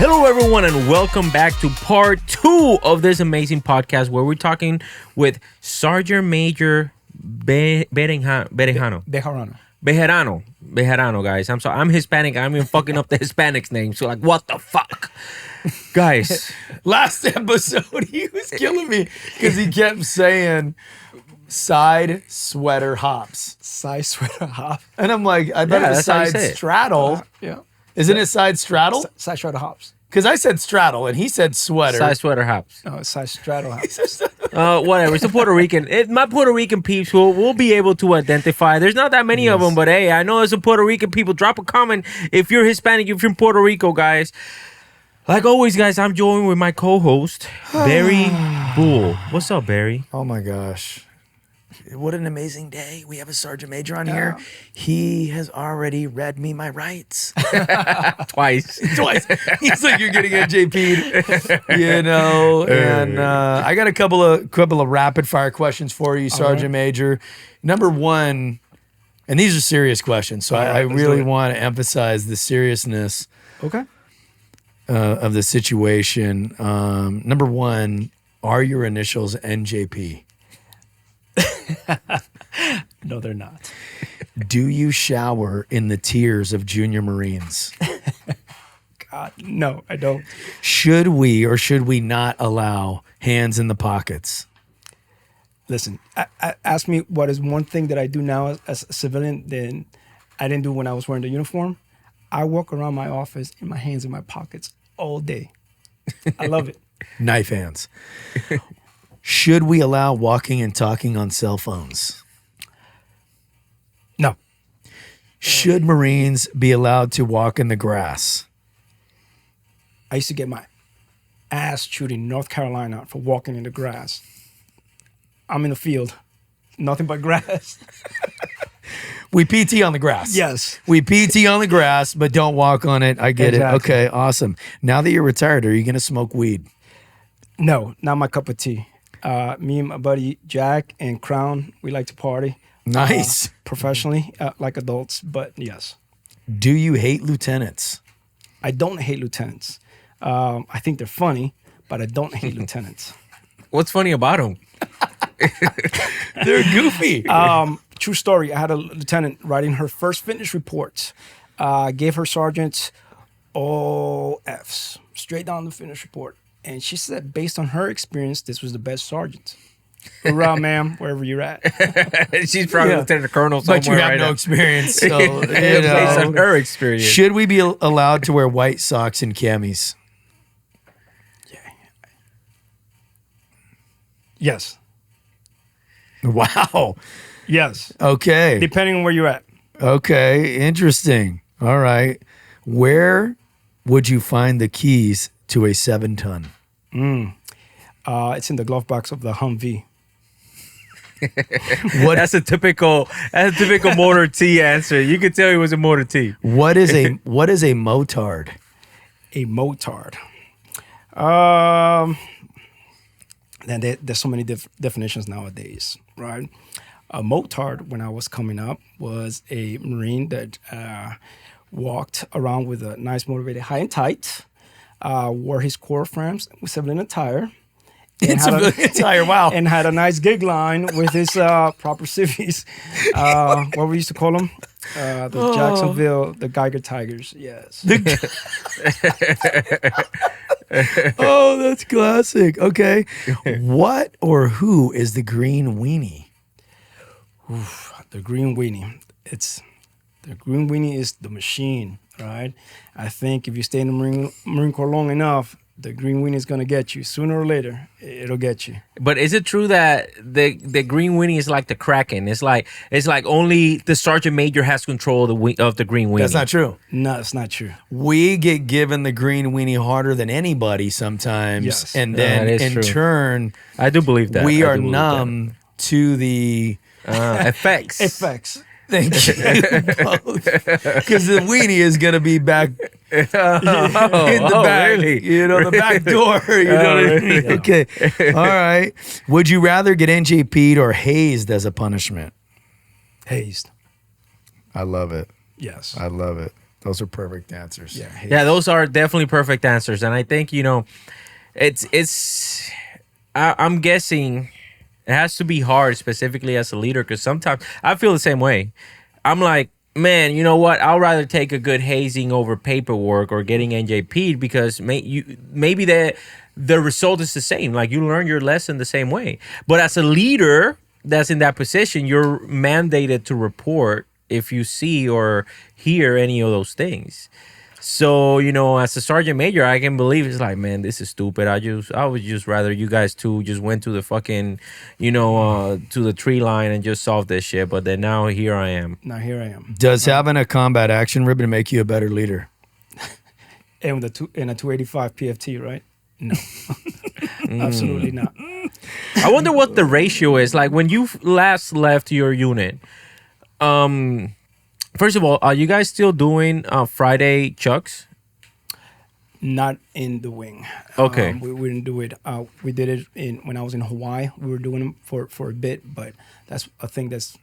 Hello, everyone, and welcome back to part 2 of this amazing podcast where we're talking with Sergeant Major Bejarano, guys. I'm sorry. I'm Hispanic. I'm even fucking up the Hispanics' name. So, like, what the fuck? Guys. Last episode, he was killing me because he kept saying side sweater hops. Side sweater hop. And I'm like, I thought it was side straddle. Yeah. Isn't it side straddle? Side sweater hops. Because I said straddle and he said sweater. Side sweater hops. No, it's side straddle hops. Whatever. It's a Puerto Rican. My Puerto Rican peeps will be able to identify. There's not that many of them, but hey, I know there's some Puerto Rican people. Drop a comment if you're Hispanic, if you're from Puerto Rico, guys. Like always, guys, I'm joined with my co-host, Barry Bull. What's up, Barry? Oh my gosh. What an amazing day. We have a Sergeant Major on here. He has already read me my rights. Twice. He's like, you're getting NJP'd, you know. And I got a couple of rapid fire questions for you, Sergeant Major. Number one, and these are serious questions, so I really want to emphasize the seriousness of the situation. Number one, are your initials NJP? No, they're not. Do you shower in the tears of junior Marines? God, no, I don't. Should we or should we not allow hands in the pockets? Listen, ask me what is one thing that I do now as a civilian that I didn't do when I was wearing the uniform. I walk around my office in my hands in my pockets all day. I love it. Knife hands. Should we allow walking and talking on cell phones? No. Should Marines be allowed to walk in the grass? I used to get my ass chewed in North Carolina for walking in the grass. I'm in the field. Nothing but grass. We PT on the grass. Yes. We PT on the grass, but don't walk on it. I get it. Okay, awesome. Now that you're retired, are you going to smoke weed? No, not my cup of tea. Me and my buddy Jack and Crown, we like to party. Nice. Professionally, like adults, but yes. Do you hate lieutenants? I don't hate lieutenants. I think they're funny, but I don't hate lieutenants. What's funny about them? They're goofy. True story. I had a lieutenant writing her first fitness report. Gave her sergeants all Fs, straight down the fitness report. And she said, based on her experience, this was the best sergeant. Hoorah, ma'am, wherever you're at. She's probably lieutenant colonel somewhere. But you have right no now. experience. So, you know. Based on her experience. Should we be allowed to wear white socks and camis? Yeah. Yes. Wow. Yes. Okay. Depending on where you're at. Okay. Interesting. All right. Where would you find the keys to a 7-ton? It's in the glove box of the Humvee. That's a typical motor T answer. You could tell he was a motor T. What is a motard? A motard. And there's so many definitions nowadays, right? A motard, when I was coming up, was a Marine that walked around with a nice motivated high and tight, wore his core frames with civilian attire. In civilian attire, wow. And had a nice gig line with his proper civvies. What we used to call them? The Jacksonville, the Geiger Tigers, yes. Oh, that's classic. Okay. What or who is the green weenie? Oof, the green weenie. The green weenie is the machine, right? I think if you stay in the Marine Corps long enough, the green weenie is going to get you. Sooner or later, it'll get you. But is it true that the green weenie is like the Kraken? It's like only the sergeant major has control of the green weenie. That's not true. No, it's not true. We get given the green weenie harder than anybody sometimes. Yes. And then in turn, I do believe that. We are numb to the effects. Thank you. Because the weenie is going to be back in the back. Really? You know, the back door. You know what I mean? Okay. All right. Would you rather get NJP'd or hazed as a punishment? Hazed. I love it. Yes. I love it. Those are perfect answers. Yeah, those are definitely perfect answers. And I think, I'm guessing it has to be hard, specifically as a leader, because sometimes I feel the same way. I'm like, man, you know what? I'll rather take a good hazing over paperwork or getting NJP'd because maybe the result is the same. Like, you learn your lesson the same way. But as a leader that's in that position, you're mandated to report if you see or hear any of those things. So, as a sergeant major, I can believe it's like, man, this is stupid. I would just rather you guys two just went to the fucking, to the tree line and just solved this shit. But then now here I am. Does having a combat action ribbon make you a better leader? And with in a 285 PFT, right? No, absolutely not. I wonder what the ratio is. Like, when you last left your unit, first of all, are you guys still doing Friday chucks? Not in the wing. Okay. We didn't do it. We did it when I was in Hawaii. We were doing them for a bit, but that's a thing that's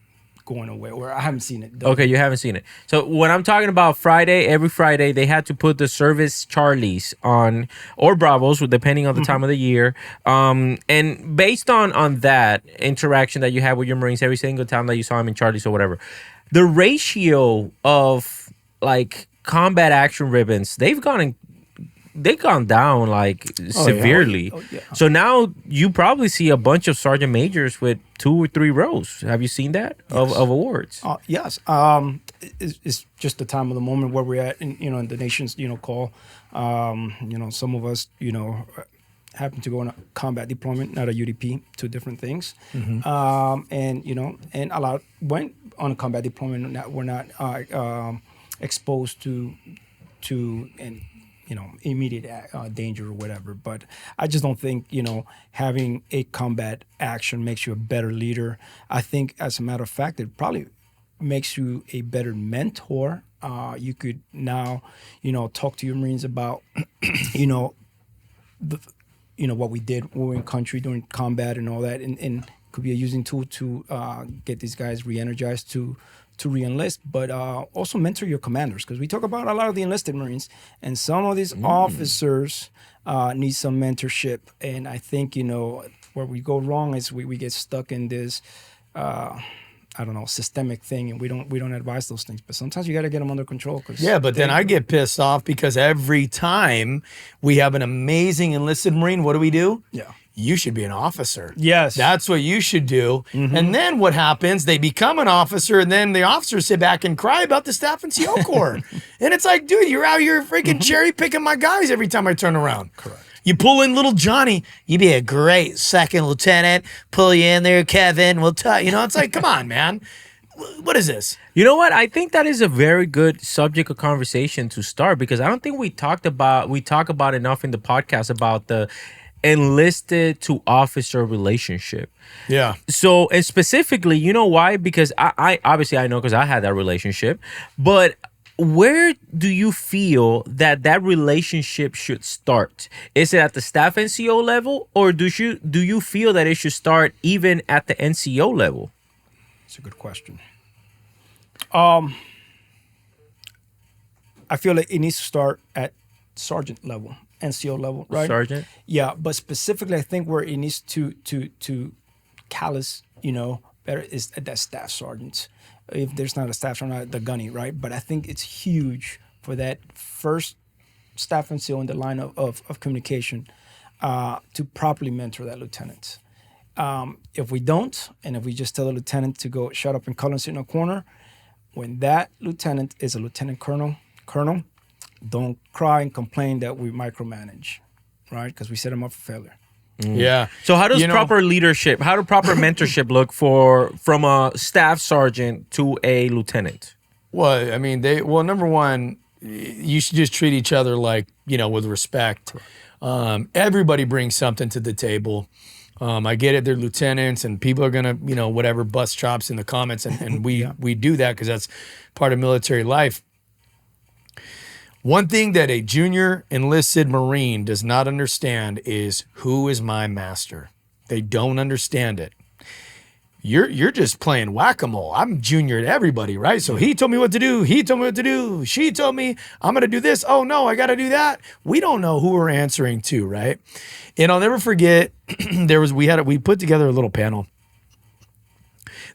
going away, or I haven't seen it done. Okay, you haven't seen it. So when I'm talking about Friday, every Friday, they had to put the service Charlies on, or Bravos, depending on the time of the year. And based on that interaction that you had with your Marines every single time that you saw them in Charlies or whatever, the ratio of like combat action ribbons, they've gone down like severely. Yeah. So now you probably see a bunch of sergeant majors with 2 or 3 rows. Have you seen that of awards? Yes. It's just the time of the moment where we're at, in the nation's call. Some of us happen to go on a combat deployment, not a UDP, 2 different things. And a lot went on a combat deployment. We're not exposed to immediate danger or whatever. But I just don't think, having a combat action makes you a better leader. I think, as a matter of fact, it probably makes you a better mentor. You could now, talk to your Marines about, what we did when we were in country during combat and all that, and could be a using tool to get these guys re-energized to re-enlist, but also mentor your commanders, because we talk about a lot of the enlisted Marines, and some of these officers need some mentorship. And I think, where we go wrong is we get stuck in this, systemic thing, and we don't advise those things. But sometimes you got to get them under control. But then I get pissed off because every time we have an amazing enlisted Marine, what do? Yeah. You should be an officer. Yes. That's what you should do. And then what happens? They become an officer, and then the officers sit back and cry about the staff NCO Corps. And it's like, dude, you're out here freaking cherry picking my guys every time I turn around. Correct. You pull in little Johnny, you'd be a great second lieutenant. Pull you in there, Kevin. We'll tell it's like, come on, man. What is this? You know what? I think that is a very good subject of conversation to start, because I don't think we talk about enough in the podcast about the enlisted to officer relationship. Yeah. So, and specifically, you know why? Because I obviously I know, because I had that relationship, but where do you feel that relationship should start? Is it at the staff NCO level, or do you feel that it should start even at the NCO level? It's a good question. I feel like it needs to start at sergeant level, NCO level, right? Sergeant? Yeah, but specifically, I think where it needs to callous, better is at that staff sergeant. If there's not a staff sergeant, the gunny, right? But I think it's huge for that first staff NCO in the line of communication to properly mentor that lieutenant. If we don't, and if we just tell the lieutenant to go shut up and cuddle and sit in a corner, when that lieutenant is a lieutenant colonel, don't cry and complain that we micromanage, right? Because we set them up for failure. Yeah. So how does proper mentorship look from a staff sergeant to a lieutenant? Well, I mean, number one, you should just treat each other like, with respect. Everybody brings something to the table. I get it, they're lieutenants, and people are gonna, whatever, bust chops in the comments, and we do that because that's part of military life. One thing that a junior enlisted Marine does not understand is, who is my master? They don't understand it. you're just playing whack-a-mole. I'm junior to everybody, right? So he told me what to do. He told me what to do. She told me I'm going to do this. Oh no, I got to do that. We don't know who we're answering to, right? And I'll never forget we put together a little panel.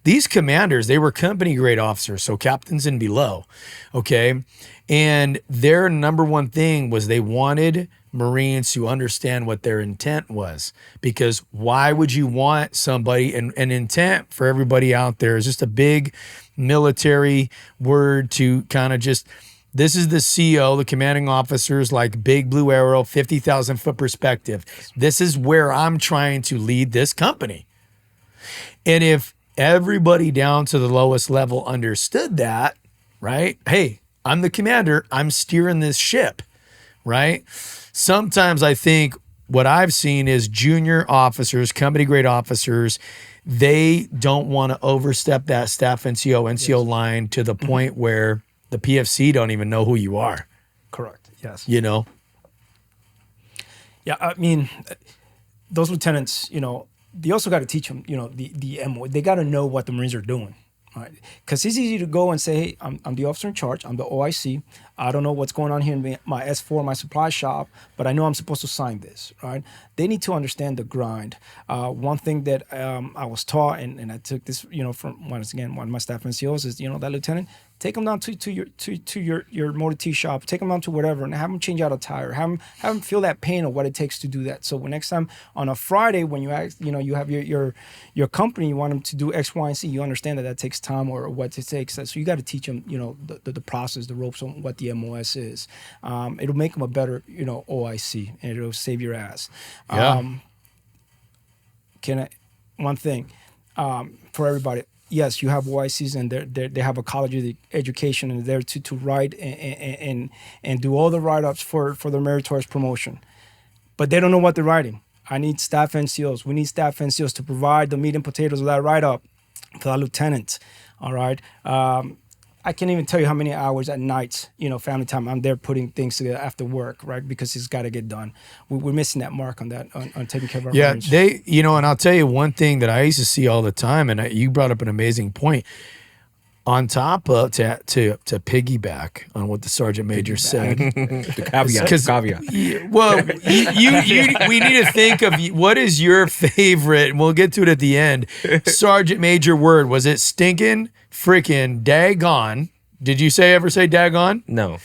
These commanders, they were company grade officers, so captains and below, okay? And their number one thing was they wanted Marines to understand what their intent was, because why would you want somebody, and intent for everybody out there is just a big military word to kind of just, this is the CO, the commanding officers, like big blue arrow, 50,000 foot perspective. This is where I'm trying to lead this company. And if everybody down to the lowest level understood that, right? Hey, I'm the commander, I'm steering this ship, right? Sometimes I think what I've seen is junior officers, company grade officers, they don't want to overstep that staff NCO line to the point where the PFC don't even know who you are. Correct. Yes. You know? Yeah, I mean, those lieutenants, they also got to teach them, the MO. They got to know what the Marines are doing. Right. Because it's easy to go and say, hey, I'm the officer in charge. I'm the OIC. I don't know what's going on here in my S4, my supply shop, but I know I'm supposed to sign this, right? They need to understand the grind. One thing that I was taught, and I took this, from one of my staff NCOs is, that lieutenant, take them down to your motor T shop, take them down to whatever, and have them change out a tire. Have them feel that pain of what it takes to do that. So when next time on a Friday when you ask, you have your company, you want them to do X, Y, and Z, you understand that takes time or what it takes. So you got to teach them, the process, the ropes on what the MOS is. It'll make them a better, OIC, and it'll save your ass. Yeah. One thing for everybody. Yes, you have OICs and they have a college education and they're there to write and do all the write-ups for their meritorious promotion. But they don't know what they're writing. I need staff NCOs. We need staff NCOs to provide the meat and potatoes of that write-up for that lieutenant. All right. I can't even tell you how many hours at night, family time, I'm there putting things together after work, right? Because it's got to get done. We're missing that mark on that, on taking care of our Marines. And I'll tell you one thing that I used to see all the time, and you brought up an amazing point. On top of, to piggyback on what the Sergeant Major said. The caveat. Well, we need to think of what is your favorite, and we'll get to it at the end, Sergeant Major word. Was it stinking, freaking, daggone? Did you ever say daggone? No.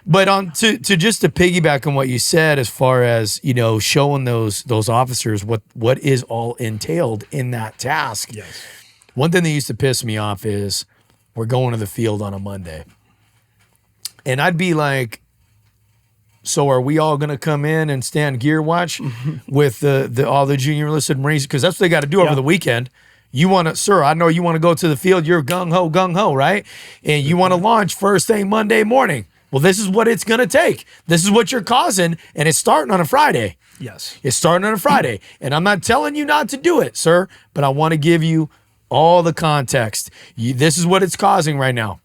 But to piggyback on what you said, as far as showing those officers what is all entailed in that task. Yes. One thing that used to piss me off is we're going to the field on a Monday, and I'd be like, "So are we all going to come in and stand gear watch with all the junior enlisted Marines? Because that's what they got to do over the weekend." You want to, sir, I know you want to go to the field. You're gung ho, right? And you want to launch first thing Monday morning. Well, this is what it's going to take. This is what you're causing, and it's starting on a Friday. Yes. It's starting on a Friday. And I'm not telling you not to do it, sir, but I want to give you all the context. This is what it's causing right now.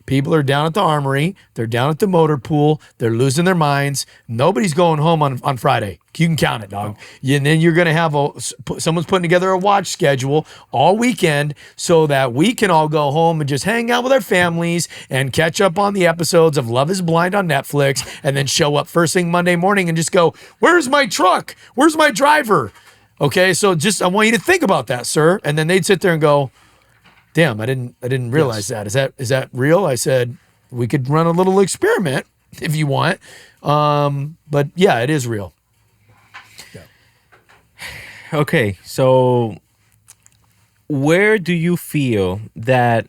People are down at the armory. They're down at the motor pool. They're losing their minds. Nobody's going home on Friday. You can count it, dog. And then you're going to have someone's putting together a watch schedule all weekend so that we can all go home and just hang out with our families and catch up on the episodes of Love is Blind on Netflix, and then show up first thing Monday morning and just go, "Where's my truck? Where's my driver?" Okay, so I want you to think about that, sir. And then they'd sit there and go, "Damn, I didn't realize that. Is that real?" I said, "We could run a little experiment if you want." But yeah, it is real. Yeah. Okay, so where do you feel that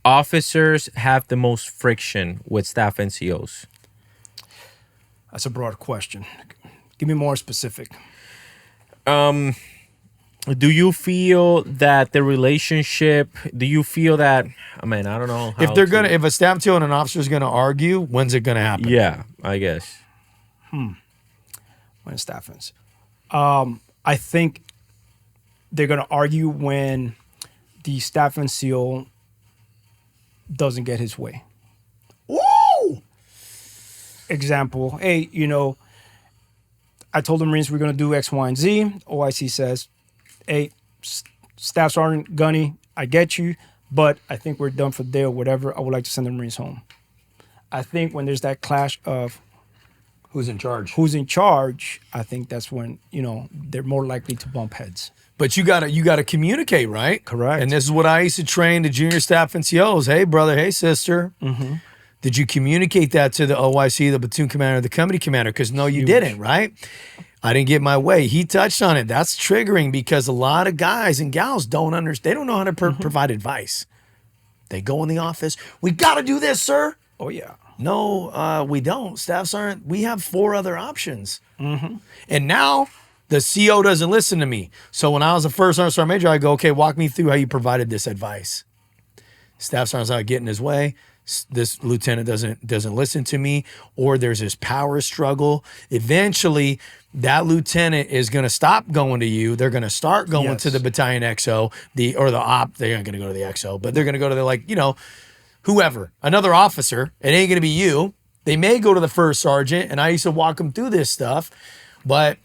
officers have the most friction with staff NCOs? That's a broad question. Give me more specific. Do you feel that the relationship? Do you feel that? I mean, I don't know. If a staff NCO and an officer is gonna argue, when's it gonna happen? Yeah, I guess. When staff ends, I think they're gonna argue when the staff NCO doesn't get his way. Woo! Example: hey, I told the Marines we're gonna do X, Y, and Z. OIC says, "Hey, Staff Sergeant Gunny, I get you, but I think we're done for the day or whatever. I would like to send the Marines home. I think when there's that clash of Who's in charge? I think that's when, they're more likely to bump heads. But you gotta communicate, right? Correct. And this is what I used to train the junior staff NCOs. Hey, brother. Hey, sister. Mm-hmm. Did you communicate that to the OIC, the platoon commander, the company commander? Because no, you didn't, right? I didn't get my way. He touched on it. That's triggering because a lot of guys and gals don't understand. They don't know how to provide advice. They go in the office. We got to do this, sir. Oh, yeah. No, we don't. Staff sergeant, we have 4 other options. Mm-hmm. And now the CO doesn't listen to me. So when I was a first sergeant major, I go, okay, walk me through how you provided this advice. Staff sergeant's not getting his way. This lieutenant doesn't listen to me, or there's this power struggle. Eventually, that lieutenant is going to stop going to you. They're going to start going to the battalion XO, or the op. They're not going to go to the XO, but they're going to go to the whoever, another officer. It ain't going to be you. They may go to the first sergeant, and I used to walk them through this stuff, but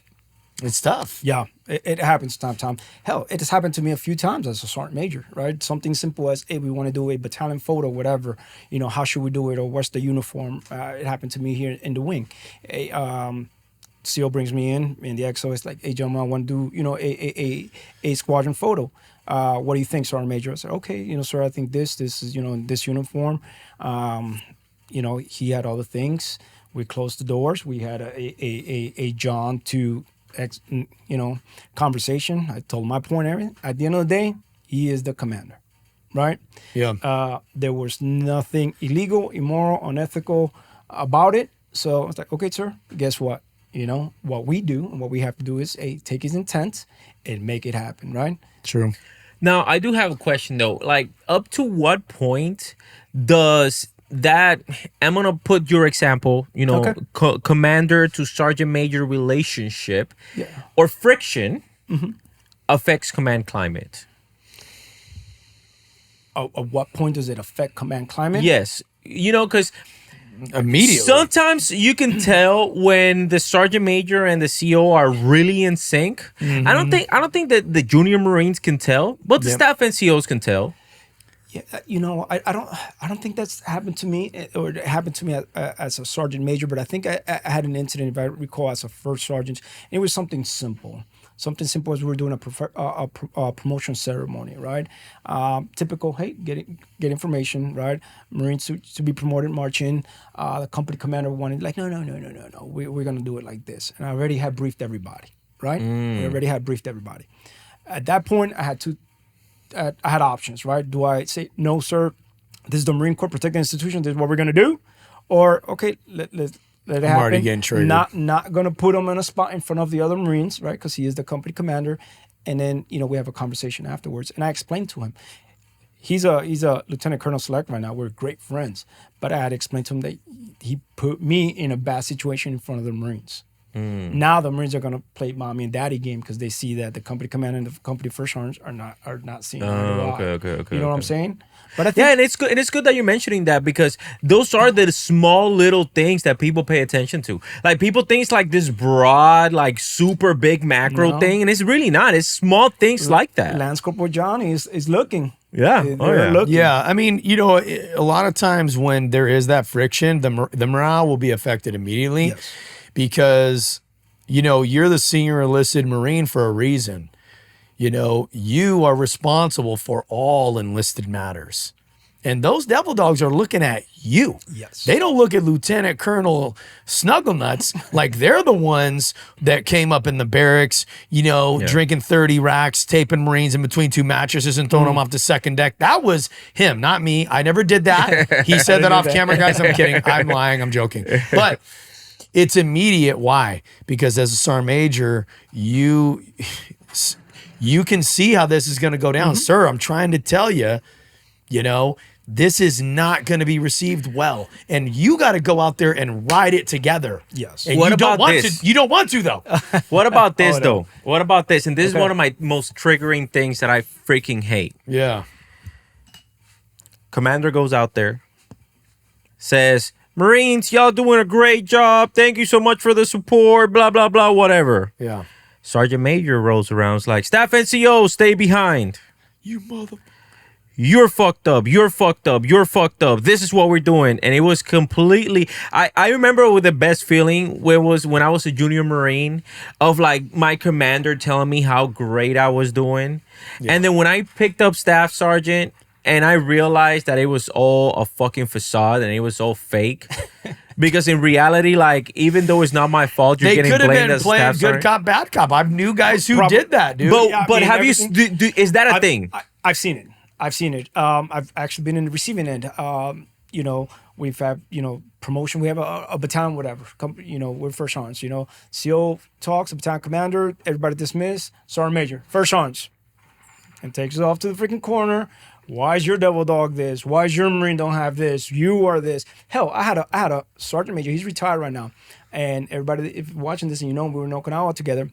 it's tough. Yeah, it happens time to time. Hell, it has happened to me a few times as a sergeant major, right? Something simple as, hey, we want to do a battalion photo, whatever. How should we do it, or what's the uniform? It happened to me here in the wing. CO brings me in the XO is like, hey, gentlemen, I want to do, a squadron photo. What do you think, Sergeant Major? I said, okay, sir, I think this is, this uniform. He had all the things. We closed the doors. We had a John to conversation. I told my point, everything. At the end of the day, he is the commander, right? Yeah. There was nothing illegal, immoral, unethical about it. So I was like, okay, sir, guess what? What we do and what we have to do is take his intent and make it happen, right? True. Now, I do have a question, though. Like, up to what point does that, I'm going to put your example, Okay. Commander to sergeant major relationship or friction affects command climate? At what point does it affect command climate? Yes. Because immediately, sometimes you can tell when the sergeant major and the CO are really in sync. Mm-hmm. I don't think that the junior Marines can tell, but the staff NCOs can tell. Yeah, I don't think that's happened to me, or it happened to me as a sergeant major. But I think I had an incident, if I recall, as a first sergeant. And it was something simple. Something simple as we were doing a promotion ceremony, right? Typical, hey, get information, right? Marines to be promoted, march in. The company commander wanted, like, no. We're going to do it like this. And I already had briefed everybody, right? I already had briefed everybody. At that point, I had options, right? Do I say, no, sir, this is the Marine Corps protected institution, this is what we're going to do? Or, okay, let it happen. I'm already getting triggered. Not going to put him on a spot in front of the other Marines, right? Because he is the company commander. And then, we have a conversation afterwards. And I explained to him, he's a Lieutenant Colonel Select right now. We're great friends. But I had explained to him that he put me in a bad situation in front of the Marines. Now the Marines are going to play mommy and daddy game because they see that the company commander and the company first sergeants are not seeing. Okay. You know what I'm saying? But I think, and it's good that you're mentioning that, because those are the small little things that people pay attention to. Like, people think it's like this broad, like super big macro thing, and it's really not. It's small things like that. Lance Corporal Johnny is looking. Yeah. They're looking. Yeah, I mean, a lot of times when there is that friction, the morale will be affected immediately. Yes. Because, you're the senior enlisted Marine for a reason. You are responsible for all enlisted matters. And those devil dogs are looking at you. Yes. They don't look at Lieutenant Colonel Snugglenuts like they're the ones that came up in the barracks, drinking 30 racks, taping Marines in between 2 mattresses and throwing them off the second deck. That was him, not me. I never did that. He said that off camera, guys. I'm kidding. I'm lying. I'm joking. But it's immediate. Why? Because as a sergeant major, you can see how this is going to go down. Sir, I'm trying to tell you, this is not going to be received well. And you got to go out there and ride it together. Yes. And What you about don't want this? to. You don't want to, though. What about this, no. though? What about this? And this is one of my most triggering things that I freaking hate. Yeah. Commander goes out there, says, Marines, y'all doing a great job. Thank you so much for the support, blah, blah, blah, whatever. Yeah. Sergeant Major rolls around, is like, Staff NCO, stay behind. You mother. You're fucked up. You're fucked up. You're fucked up. This is what we're doing. And it was completely. I remember with the best feeling where was when I was a junior Marine of like my commander telling me how great I was doing. Yeah. And then when I picked up Staff Sergeant and I realized that it was all a fucking facade and it was all fake. Because in reality, like, even though it's not my fault, you're getting blamed as a staff sergeant. Good cop, bad cop. I've knew guys who did that, dude. But have you? Is that a thing? I've seen it. I've seen it. I've actually been in the receiving end. You know, we've had, you know, promotion. We have a battalion, whatever. You know, we're first sergeants. You know, CO talks, a battalion commander, everybody dismissed. Sergeant major, first sergeants, and takes it off to the freaking corner. Why is your devil dog this? Why is your Marine don't have this? You are this. Hell, I had a sergeant major. He's retired right now, and everybody, if you're watching this and you know him, we were in Okinawa together.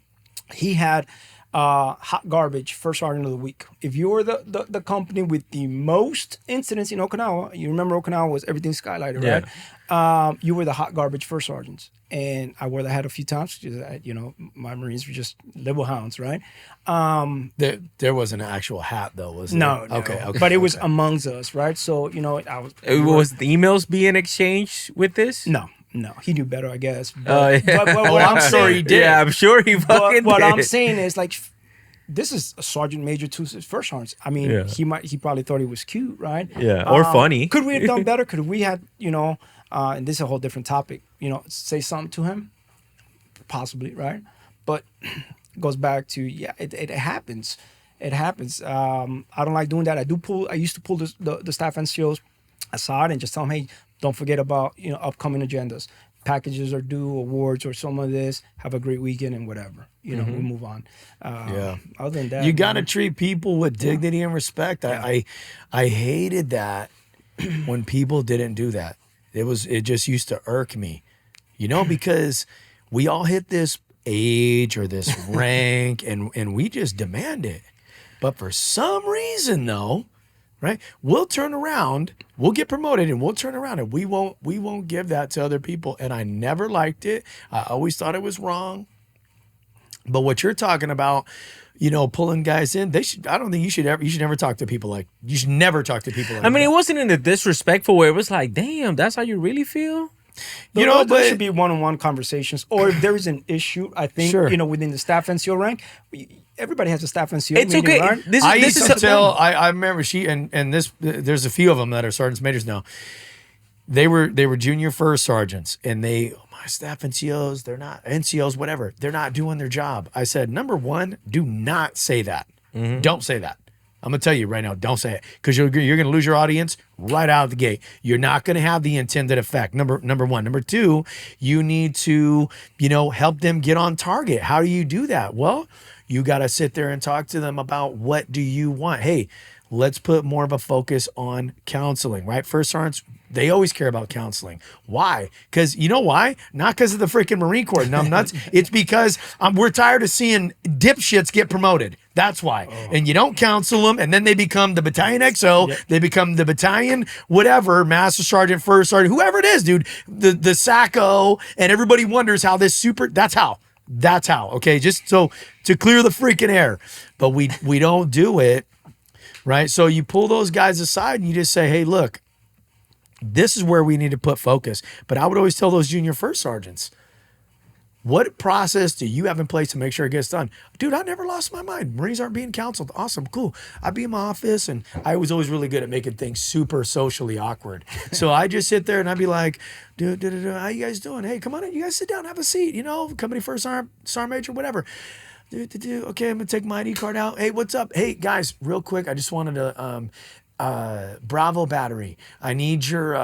He had hot garbage first sergeant of the week. If you were the company with the most incidents in Okinawa, you remember Okinawa was everything skylighted, right? You were the hot garbage first sergeants. And I wore the hat a few times because, you know, my Marines were just little hounds, right? There was an actual hat, though, was no, there? No. Okay. But it was amongst us, right? So, you know, was the emails being exchanged with this? No, he knew better, I guess. But what I'm sure saying, he did. Yeah, I'm sure he fucking did. What I'm saying is, like, this is a sergeant major to his first sergeants. I mean, he probably thought he was cute, right? Yeah, or funny. Could we have done better? Could we have, you know, and this is a whole different topic, you know, say something to him? Possibly, right? But it goes back to, it happens. It happens. I don't like doing that. I used to pull the staff NCOs aside and just tell them, hey, don't forget about, you know, upcoming agendas. Packages are due, awards or some of this. Have a great weekend and whatever. You know, we'll move on. Other than that, you got to treat people with dignity and respect. I hated that when people didn't do that. It just used to irk me, you know, because we all hit this age or this rank and we just demand it. But for some reason, though, right, we'll turn around, we'll get promoted and we'll turn around and we won't give that to other people. And I never liked it. I always thought it was wrong. But what you're talking about, you know, pulling guys in, I don't think you should never talk to people like, you should never talk to people like I mean, that. it wasn't in a disrespectful way. It was like, damn, that's how you really feel? You know, there should be one-on-one conversations. Or if there is an issue, I think, you know, within the staff NCO rank, everybody has a staff NCO it's meeting, okay. Right? I remember there's a few of them that are sergeants majors now. They were junior first sergeants and my staff NCOs, they're not NCOs, whatever. They're not doing their job. I said, number one, do not say that. Don't say that. I'm going to tell you right now, don't say it because you're going to lose your audience right out of the gate. You're not going to have the intended effect. Number one. Number two, you need to, you know, help them get on target. How do you do that? Well, you got to sit there and talk to them about what do you want. Hey, let's put more of a focus on counseling, right? First sergeants, they always care about counseling. Why? Because you know why? Not because of the freaking Marine Corps, numbnuts. It's because we're tired of seeing dipshits get promoted. That's why. And you don't counsel them, and then they become the battalion XO. Yep. They become the battalion whatever, master sergeant, first sergeant, whoever it is, dude. The SACO, and everybody wonders how this That's how. Okay, just so to clear the freaking air. But we don't do it. Right. So you pull those guys aside and you just say, hey, look, this is where we need to put focus. But I would always tell those junior first sergeants, what process do you have in place to make sure it gets done? Dude, I never lost my mind. Marines aren't being counseled. Awesome. Cool. I'd be in my office and I was always really good at making things super socially awkward. So I just sit there and I'd be like, dude, how you guys doing? Hey, come on in. You guys sit down, have a seat. You know, company first sergeant major, whatever. Okay, I'm gonna take my ID card out. Hey, what's up? Hey, guys, real quick, I just wanted to Bravo battery. I need your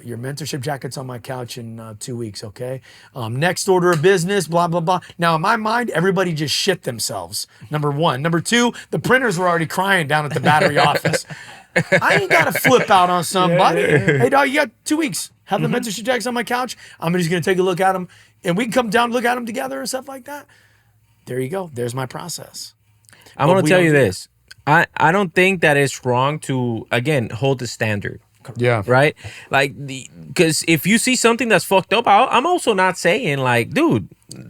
mentorship jackets on my couch in 2 weeks, okay? Next order of business, blah, blah, blah. Now, in my mind, everybody just shit themselves, number one. Number two, the printers were already crying down at the battery office. I ain't got to flip out on somebody. Hey, dog, you got 2 weeks. Have the mentorship jackets on my couch. I'm just going to take a look at them, and we can come down and look at them together and stuff like that. There you go. There's my process. I'm going to tell you this. I don't think that it's wrong to, again, hold the standard. Yeah. Right? Like, because if you see something that's fucked up, I'm also not saying, like, dude,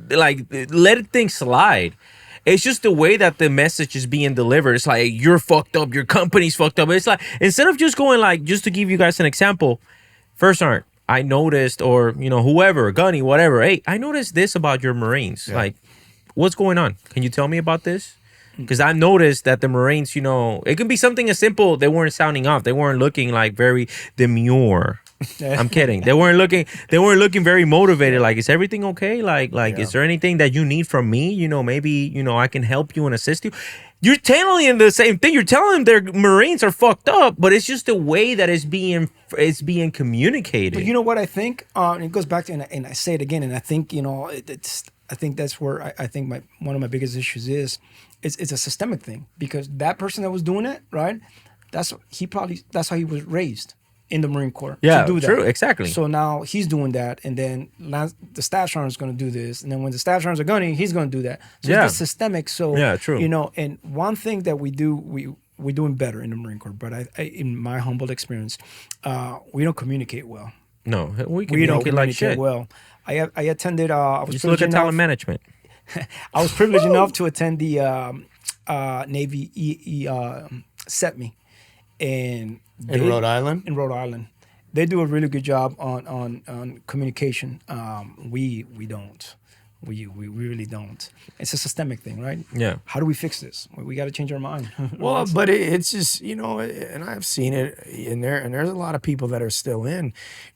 like, let things slide. It's just the way that the message is being delivered. It's like, you're fucked up, your company's fucked up. It's like, instead of just going like, just to give you guys an example, First Sergeant, I noticed, or whoever, Gunny, whatever, hey, I noticed this about your Marines. Yeah. Like, what's going on? Can you tell me about this? Because I noticed that the Marines, it can be something as simple. They weren't sounding off. They weren't looking like very demure. I'm kidding. They weren't looking very motivated. Like, is everything okay? Like, is there anything that you need from me? Maybe, I can help you and assist you. You're telling them the same thing. You're telling them their Marines are fucked up, but it's just the way that it's being communicated. But you know what I think? And it goes back to, and I say it again, and I think, I think that's where I think one of my biggest issues is, it's a systemic thing, because that person that was doing it, right? That's how he was raised in the Marine Corps. Yeah, to do that. True, exactly. So now he's doing that, and then the staff sergeant is going to do this, and then when the staff sergeants are gunning, he's going to do that. So it's systemic. So true. And one thing that we're doing better in the Marine Corps, but I in my humble experience, we don't communicate well. No, we don't communicate like shit. well. I attended. I was just look at talent management. I was privileged enough to attend the Navy SETME in Rhode Island. In Rhode Island, they do a really good job on communication. We don't. We really don't. It's a systemic thing, right? Yeah. How do we fix this? We got to change our mind. Well, but it's just, and I've seen it in there, and there's a lot of people that are still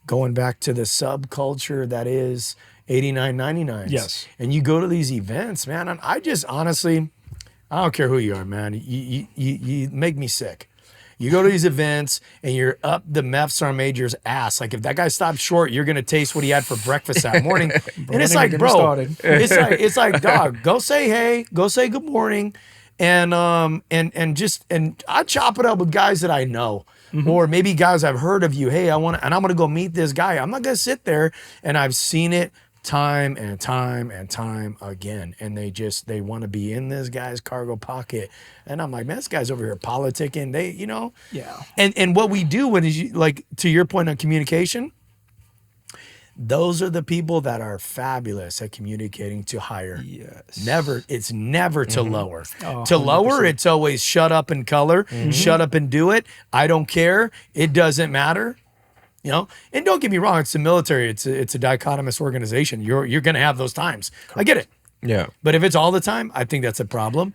going back to the subculture that is 89, 99s. Yes. And you go to these events, man, and I just honestly, I don't care who you are, man. You make me sick. You go to these events and you're up the MEF Sergeant Major's ass. Like, if that guy stops short, you're gonna taste what he had for breakfast that morning. And it's like, bro, it's like, dog, go say hey, go say good morning, and I chop it up with guys that I know. Mm-hmm. Or maybe guys I've heard of you. Hey, I'm gonna go meet this guy. I'm not gonna sit there, and I've seen it time and time and time again, and they want to be in this guy's cargo pocket, and I'm like, man, this guy's over here politicking. And what we do when is, like, to your point on communication, those are the people that are fabulous at communicating to higher. Yes. It's never to lower. Oh, to lower, it's always shut up and color, shut up and do it. I don't care. It doesn't matter. And don't get me wrong, it's the military. It's a dichotomous organization. You're gonna have those times. Correct. I get it. Yeah. But if it's all the time, I think that's a problem.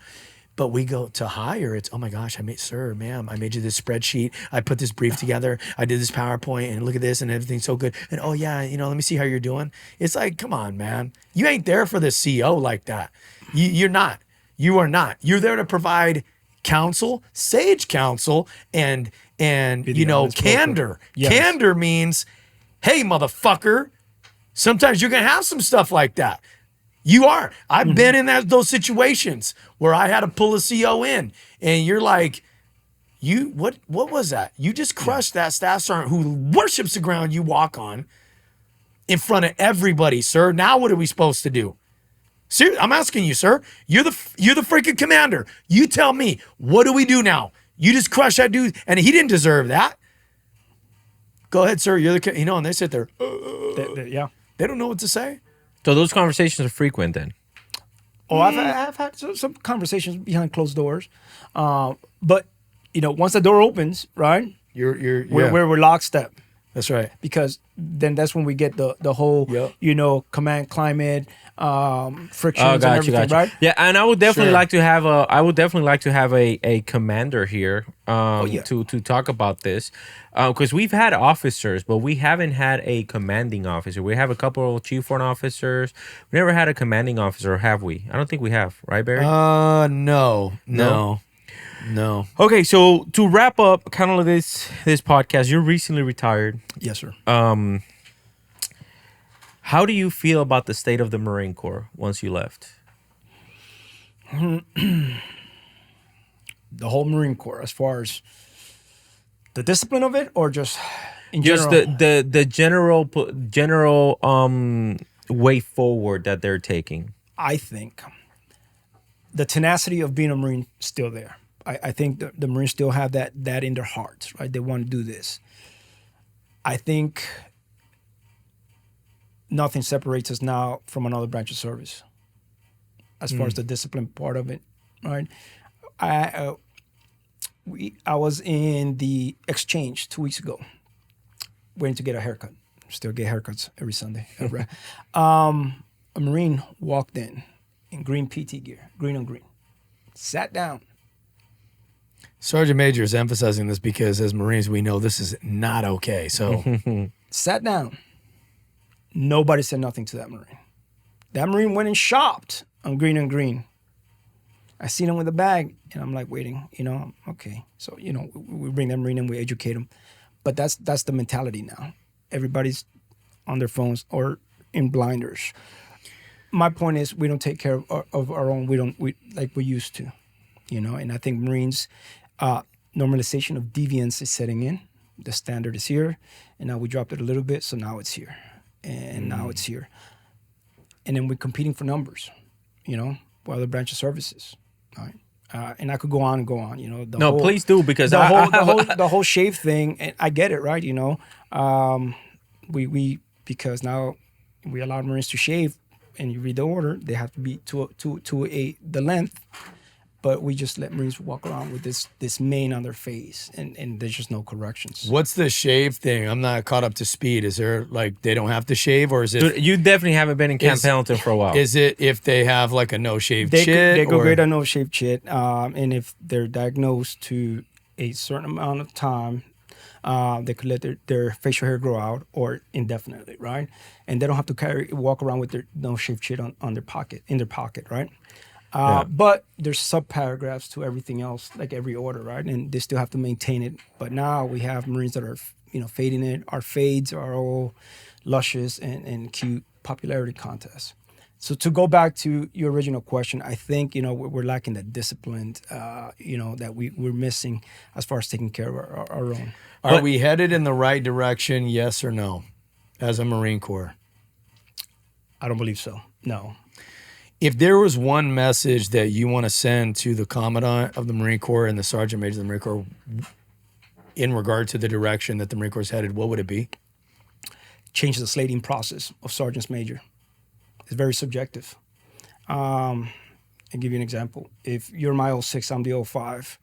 But we go to higher. It's, oh my gosh, sir, ma'am, I made you this spreadsheet. I put this brief together. I did this PowerPoint, and look at this, and everything's so good. And oh yeah, let me see how you're doing. It's like, come on, man. You ain't there for the CO like that. You're not. You are not. You're there to provide counsel, sage counsel, and candor. Yes. Candor means, hey, motherfucker, sometimes you're going to have some stuff like that. You are. I've been in those situations where I had to pull a CO in, and you're like, what was that? You just crushed that staff sergeant who worships the ground you walk on in front of everybody, sir. Now what are we supposed to do? Seriously, I'm asking you, sir. You're the freaking commander. You tell me, what do we do now? You just crushed that dude, and he didn't deserve that. Go ahead, sir. You're the, and they sit there. They don't know what to say. So those conversations are frequent then. Oh, I've had some conversations behind closed doors, but once the door opens, right? We're lockstep. That's right. Because then that's when we get the whole command climate, frictions and everything, right? Yeah, and I would definitely like to have a commander here to talk about this, because we've had officers, but we haven't had a commanding officer. We have a couple of chief warrant officers. We never had a commanding officer, have we? I don't think we have, right, Barry? No. Okay, so to wrap up kind of this podcast, you're recently retired. Yes, sir. How do you feel about the state of the Marine Corps once you left? The whole Marine Corps, as far as the discipline of it, or just in general? Just the general way forward that they're taking. I think the tenacity of being a Marine is still there. I think the Marines still have that in their hearts, right? They want to do this. I think nothing separates us now from another branch of service. as far as the discipline part of it, right? I was in the exchange 2 weeks ago, waiting to get a haircut. Still get haircuts every Sunday. A Marine walked in green PT gear, green on green, sat down. Sergeant Major is emphasizing this because as Marines, we know this is not okay. So sat down. Nobody said nothing to that Marine. That Marine went and shopped on green and green. I seen him with a bag, and I'm like waiting, okay. So, we bring that Marine and we educate him. But that's the mentality now. Everybody's on their phones or in blinders. My point is we don't take care of our own. We like we used to, and I think Marines, normalization of deviance is setting in. The standard is here, and now we dropped it a little bit, so now it's here. And now it's here. And then we're competing for numbers, with other branch of services, right? And I could go on and go on, please do, because the whole shave thing, and I get it, right? We because now we allow Marines to shave, and you read the order, they have to be to the length. But we just let Marines walk around with this mane on their face, and there's just no corrections. What's the shave thing? I'm not caught up to speed. Is there they don't have to shave, or is it? Dude, you definitely haven't been in Camp Pendleton for a while. Is it if they have like a no shave chit? They go get a no shave chit, and if they're diagnosed to a certain amount of time, they could let their facial hair grow out or indefinitely, right? And they don't have to walk around with their no shave chit in their pocket, right? But there's sub-paragraphs to everything else, like every order, right? And they still have to maintain it. But now we have Marines that are, fading it. Our fades are all luscious and cute popularity contests. So to go back to your original question, I think, we're lacking that discipline, that we're missing as far as taking care of our own. Are we headed in the right direction, yes or no, as a Marine Corps? I don't believe so, no. If there was one message that you want to send to the Commandant of the Marine Corps and the Sergeant Major of the Marine Corps in regard to the direction that the Marine Corps is headed, what would it be? Change the slating process of Sergeants Major. It's very subjective. I'll give you an example. If you're my 06, I'm the 05,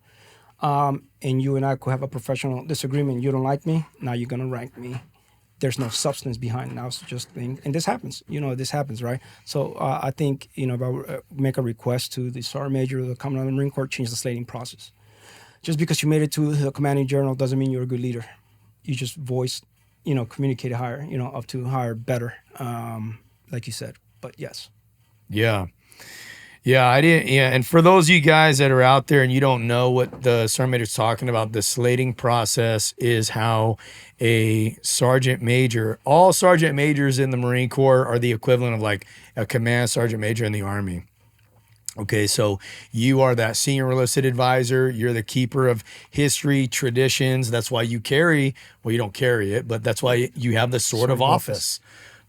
and you and I could have a professional disagreement, you don't like me, now you're going to rank me. There's no substance behind it now. It's just thing, and this happens. This happens, right? So I think if I would make a request to the Sergeant Major or the Commandant of the Marine Corps, change the slating process. Just because you made it to the commanding general doesn't mean you're a good leader. You just voice, communicate higher, up to higher, better, like you said. But yes. Yeah. Yeah, I didn't. Yeah, and for those of you guys that are out there and you don't know what the Sergeant Major is talking about, the slating process is how a Sergeant Major, all Sergeant Majors in the Marine Corps are the equivalent of like a Command Sergeant Major in the Army. Okay, so you are that senior enlisted advisor. You're the keeper of history, traditions. That's why you you don't carry it, but that's why you have the sword of office.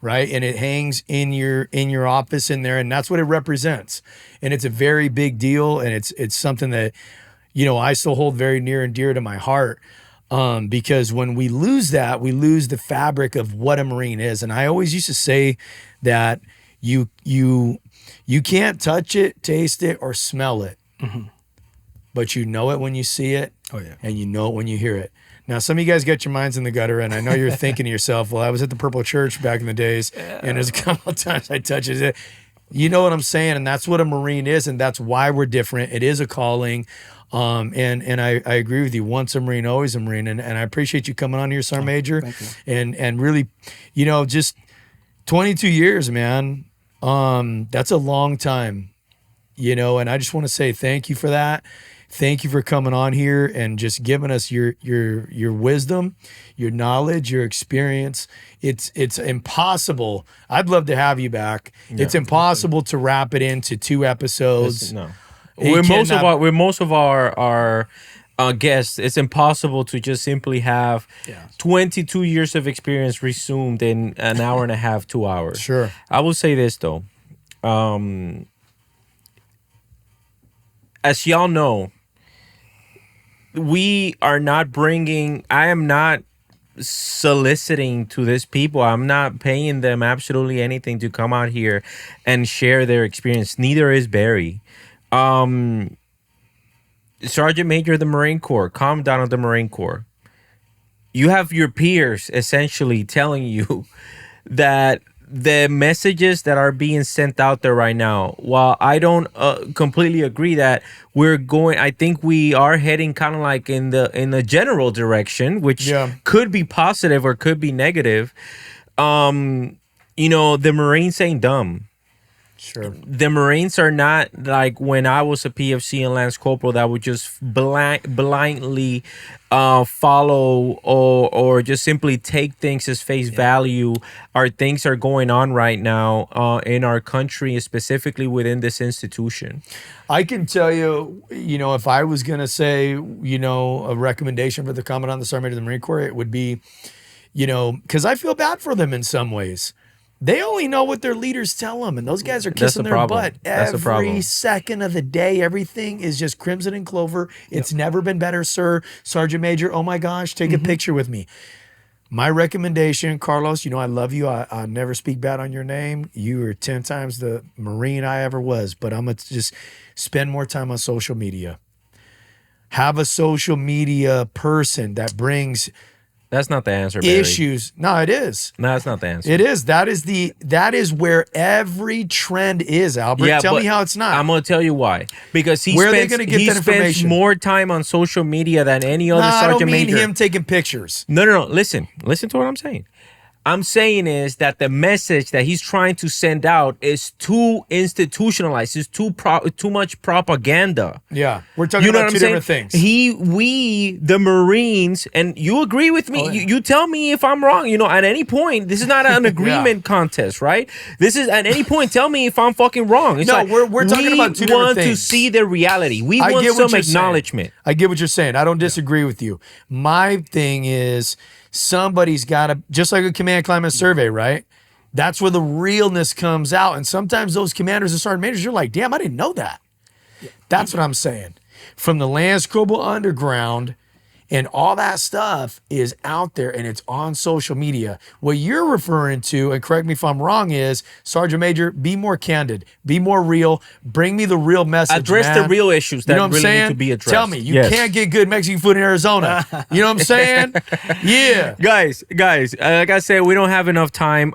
Right, and it hangs in your office in there, and that's what it represents. And it's a very big deal, and it's something that I still hold very near and dear to my heart, because when we lose that, we lose the fabric of what a Marine is. And I always used to say that you can't touch it, taste it, or smell it, but you know it when you see it, and you know it when you hear it. Now, some of you guys get your minds in the gutter, and I know you're thinking to yourself, well, I was at the Purple Church back in the days, and there's a couple of times I touch it. You know what I'm saying? And that's what a Marine is, and that's why we're different. It is a calling. And I agree with you. Once a Marine, always a Marine. And I appreciate you coming on here, Sergeant Major. Thank you. And really, just 22 years, man. That's a long time, and I just want to say thank you for that. Thank you for coming on here and just giving us your wisdom, your knowledge, your experience. It's impossible. I'd love to have you back. Yeah, it's impossible to wrap it into 2 episodes. No, with most of our guests, it's impossible to just simply have 22 years of experience resumed in an hour and a half, 2 hours. Sure. I will say this though, as y'all know, I am not soliciting to these people. I'm not paying them absolutely anything to come out here and share their experience. Neither is Barry. Sergeant Major of the Marine Corps, Commandant of the Marine Corps. You have your peers essentially telling you that the messages that are being sent out there right now, while I don't completely agree that I think we are heading kind of like in the general direction, which could be positive or could be negative. The Marines ain't dumb. Sure. The Marines are not like when I was a PFC and Lance Corporal that would just blindly follow or just simply take things as face value. Our things are going on right now in our country, specifically within this institution. I can tell you, if I was going to say, a recommendation for the Commandant of the Sergeant of the Marine Corps, it would be, because I feel bad for them in some ways. They only know what their leaders tell them, and those guys are kissing their butt every second of the day. Everything is just crimson and clover. It's never been better, sir. Sergeant Major, oh my gosh, take a picture with me. My recommendation, Carlos, I love you. I never speak bad on your name. You are 10 times the Marine I ever was, but I'm going to just spend more time on social media. Have a social media person that brings... That's not the answer, Barry. Issues. No, it is. No, that's not the answer. It is. That is where every trend is, Albert. Tell me how it's not. I'm going to tell you why. Because he spends more time on social media than any other sergeant major. I don't mean him taking pictures. No. Listen to what I'm saying. I'm saying is that the message that he's trying to send out is too institutionalized. It's too much propaganda. Yeah, we're talking about two different things. We, the Marines, and you agree with me. You tell me if I'm wrong. At any point, this is not an agreement contest, right? This is at any point. Tell me if I'm fucking wrong. It's we're talking about two different things. We want to see the reality. We want some acknowledgement. I get what you're saying. I don't disagree with you. My thing is, somebody's got to, just like a command climate survey, right? That's where the realness comes out. And sometimes those commanders and sergeant majors, you're like, damn, I didn't know that. That's what I'm saying. From the Lance Corporal underground and all that stuff is out there and it's on social media. What you're referring to, and correct me if I'm wrong, is Sergeant Major, be more candid, be more real, bring me the real message. Address the real issues that really need to be addressed. Tell me, you can't get good Mexican food in Arizona. You know what I'm saying? Yeah. Guys, like I said, we don't have enough time.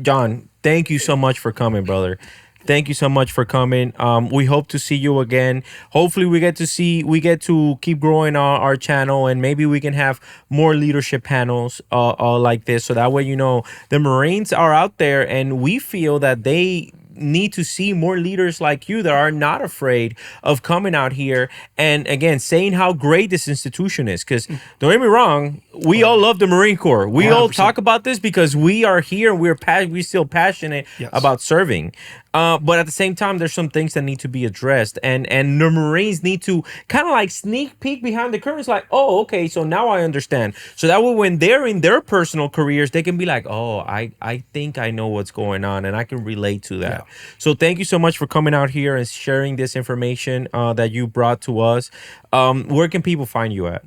John, thank you so much for coming, brother. Thank you so much for coming. We hope to see you again. Hopefully we get to keep growing our channel, and maybe we can have more leadership panels like this. So that way, the Marines are out there and we feel that they need to see more leaders like you that are not afraid of coming out here and again saying how great this institution is. Because don't get me wrong, we all love the Marine Corps. We 100%. All talk about this because we are here and we're still passionate about serving. But at the same time, there's some things that need to be addressed, and the Marines need to kind of like sneak peek behind the curtains, like, oh, okay, so now I understand. So that way, when they're in their personal careers, they can be like, oh, I think I know what's going on, and I can relate to that. Yeah. So thank you so much for coming out here and sharing this information that you brought to us. Where can people find you at?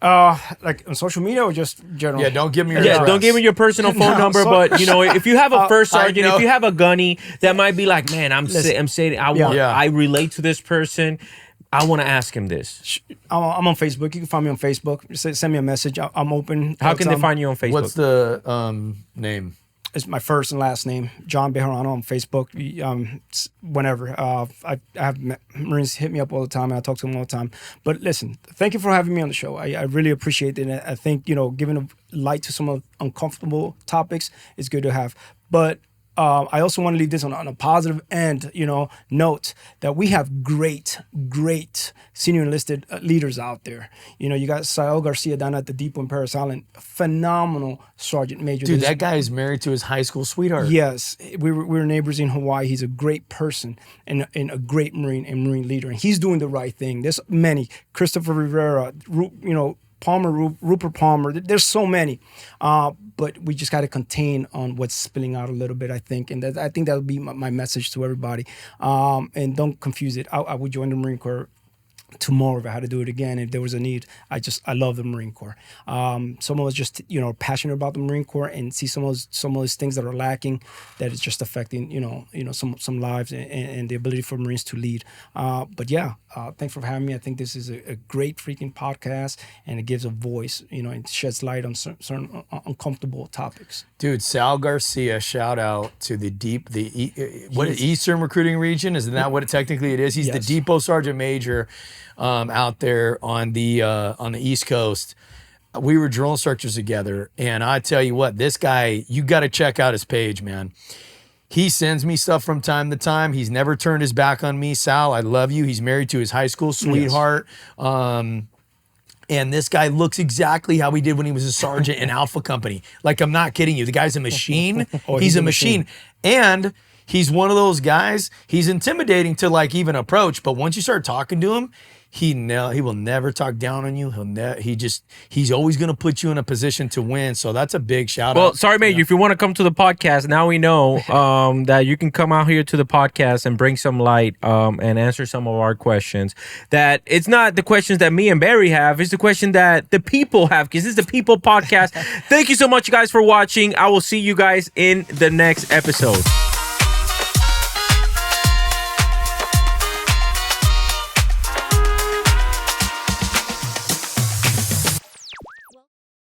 Like on social media or just general? Yeah, don't give me your address. Don't give me your personal phone number. But if you have a first sergeant, if you have a gunny that might be like, man, I'm saying I relate to this person. I want to ask him this. I'm on Facebook. You can find me on Facebook. Send me a message. I'm open. How can they find you on Facebook? What's the name? It's my first and last name, John Bejarano on Facebook. Whenever I have Marines hit me up all the time, and I talk to them all the time. But listen, thank you for having me on the show. I really appreciate it. And I think giving a light to some of uncomfortable topics is good to have. But I also want to leave this on a positive end, note that we have great senior enlisted leaders out there. You got Sael Garcia down at the depot in Paris Island, phenomenal sergeant major. Dude, that guy is married to his high school sweetheart. Yes, we were neighbors in Hawaii. He's a great person and a great Marine leader, and he's doing the right thing. There's many, Christopher Rivera, Rupert Palmer. There's so many, but we just got to contain on what's spilling out a little bit, I think, and I think that would be my message to everybody. And don't confuse it. I would join the Marine Corps tomorrow if I had to do it again, if there was a need. I love the Marine Corps. Some of us just passionate about the Marine Corps and see some of those things that are lacking, that is just affecting some lives and the ability for Marines to lead. But yeah, thanks for having me. I think this is a great freaking podcast, and it gives a voice, and sheds light on certain uncomfortable topics. Dude, Sal Garcia, shout out to Eastern Recruiting Region. Isn't that what technically it is? He's the Depot Sergeant Major out there on the East Coast. We were drill instructors together, and I tell you what, this guy, you got to check out his page, man. He sends me stuff from time to time. He's never turned his back on me. Sal, I love you. He's married to his high school sweetheart. Yes. And this guy looks exactly how he did when he was a sergeant in Alpha Company. Like, I'm not kidding you. The guy's a machine. He's a machine. And he's one of those guys, he's intimidating to even approach, but once you start talking to him, he will never talk down on you. He's always going to put you in a position to win. So that's a big shout out. Well, Sergeant Major, if you want to come to the podcast, now we know that you can come out here to the podcast and bring some light and answer some of our questions. That it's not the questions that me and Barry have, it's the question that the people have, because this is the People Podcast. Thank you so much, you guys, for watching. I will see you guys in the next episode.